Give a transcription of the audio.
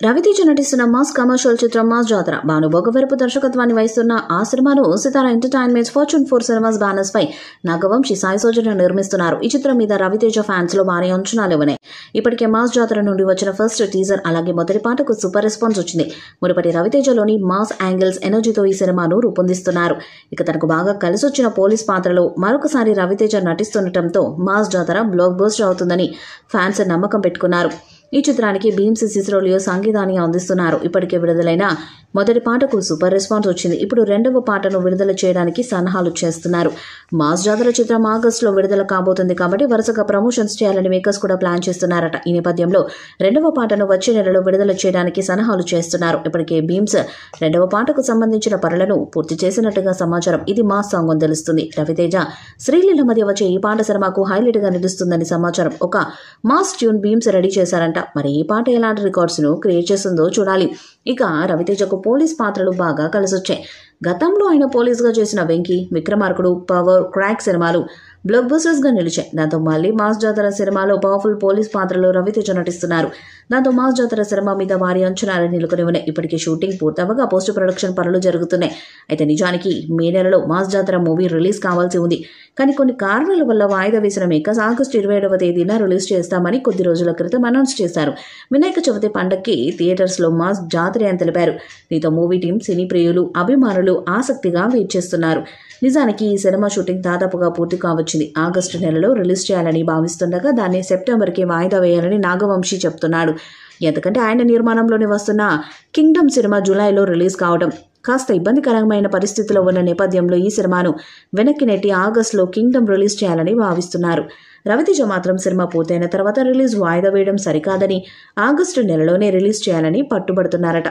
రవితేజ నటిస్తున్న mass commercial చిత్రం mass జాతర భాను భోగవరపు దర్శకత్వాన్ని వహిస్తున్న ఆ సినిమాను సితారా ఎంటర్టైన్మెంట్స్ ఫార్చ్యూన్ 4 సినిమాస్ బ్యానర్స్ పై నాగవంశీ సాయి సౌజన్య నిర్మిస్తున్నారు. ఈ చిత్రం మీద రవితేజ ఫ్యాన్స్ లో భారీ అంచనాలు ఉన్నాయి. ఇప్పటికే మాస్ జాతర నుండి వచ్చిన ఫస్ట్ టీజర్ అలాగే మొదటి పాటకు సూపర్ రెస్పాన్స్ వచ్చింది. మునుపటి రవితేజలోని మాస్ యాంగిల్స్ ఎనర్జీతో ఈ సినిమాను రూపొందిస్తున్నారు. ఇక తనకు బాగా కలిసొచ్చిన పోలీస్ పాత్రలో మరొకసారి రవితేజ నటిస్తుండటంతో మాస్ జాతర బ్లాక్ బస్టర్ అవుతుందని ఫ్యాన్స్ నమ్మకం పెట్టుకున్నారు. ఈ చిత్రానికి భీమ్స్ సిసిరోలియో సంగీతాన్ని అందిస్తున్నారు. ఇప్పటికే విడుదలైన మొదటి పాటకు సూపర్ రెస్పాన్స్ వచ్చింది. ఇప్పుడు రెండవ పాటను విడుదల చేయడానికి సన్నాహాలు చేస్తున్నారు. మాస్ జాతర చిత్రం ఆగస్టులో విడుదల కాబోతుంది కాబట్టి వరుసగా ప్రమోషన్స్ చేయాలని మేకర్స్ కూడా ప్లాన్ చేస్తున్నారట. ఈ నేపథ్యంలో రెండవ పాటను వచ్చే నెలలో విడుదల చేయడానికి సన్నాహాలు చేస్తున్నారు. ఇప్పటికే భీమ్స్ రెండవ పాటకు సంబంధించిన పనులను పూర్తి చేసినట్టుగా సమాచారం. ఇది మాస్ సాంగ్ అని తెలుస్తుంది. రవితేజ శ్రీలీల మధ్య వచ్చే ఈ పాట సినిమాకు హైలైట్ గా నిలుస్తుందని సమాచారం. ఒక మాస్ ట్యూన్ భీమ్స్ రెడీ చేశారంట. మరి ఈ పాట ఎలాంటి రికార్డ్స్ ను క్రియేట్ చేస్తుందో చూడాలి. ఇక రవితేజకు పోలీస్ పాత్రలు బాగా కలిసొచ్చాయి. గతంలో ఆయన పోలీసుగా చేసిన వెంకీ, విక్రమార్కుడు, పవర్, క్రాక్ సినిమాలు బ్లాక్ బస్టర్స్ గా నిలిచాయి. దాంతో మళ్లీ మాస్ జాతర సినిమాలో పవర్ఫుల్ పోలీస్ పాత్రలో రవితేజ నటిస్తున్నారు. దాంతో మాస్ జాతర సినిమా మీద భారీ అంచనాలు నెలకొని ఉన్నాయి. ఇప్పటికే షూటింగ్ పూర్తవగా పోస్ట్ ప్రొడక్షన్ పనులు జరుగుతున్నాయి. అయితే నిజానికి మే నెలలో మాస్ జాతర మూవీ రిలీజ్ కావాల్సి ఉంది. కానీ కొన్ని కారణాల వల్ల వాయిదా వేసిన మేకర్స్ ఆగస్టు 27వ తేదీన రిలీజ్ చేస్తామని కొద్ది రోజుల క్రితం అనౌన్స్ చేశారు. వినాయక చవితి పండగకి థియేటర్స్ లో మాస్ జాతర అని తెలిపారు. దీంతో మూవీ టీం, సినీ ప్రియులు, అభిమానులు ఆసక్తిగా వెయిట్ చేస్తున్నారు. నిజానికి ఈ సినిమా షూటింగ్ దాదాపుగా పూర్తి కావచ్చింది. ఆగస్టు నెలలో రిలీజ్ చేయాలని భావిస్తుండగా దాన్ని సెప్టెంబర్కి వాయిదా వేయాలని నాగవంశీ చెప్తున్నాడు. ఎందుకంటే ఆయన నిర్మాణంలోనే వస్తున్న కింగ్డమ్ సినిమా జూలైలో రిలీజ్ కావడం కాస్త ఇబ్బందికరమైన పరిస్థితిలో ఉన్న నేపథ్యంలో ఈ సినిమాను వెనక్కి నెట్టి ఆగస్టులో కింగ్డమ్ రిలీజ్ చేయాలని భావిస్తున్నారు. రవితేజ మాత్రం సినిమా పూర్తయిన తర్వాత రిలీజ్ వాయిదా వేయడం సరికాదని ఆగస్టు నెలలోనే రిలీజ్ చేయాలని పట్టుబడుతున్నారట.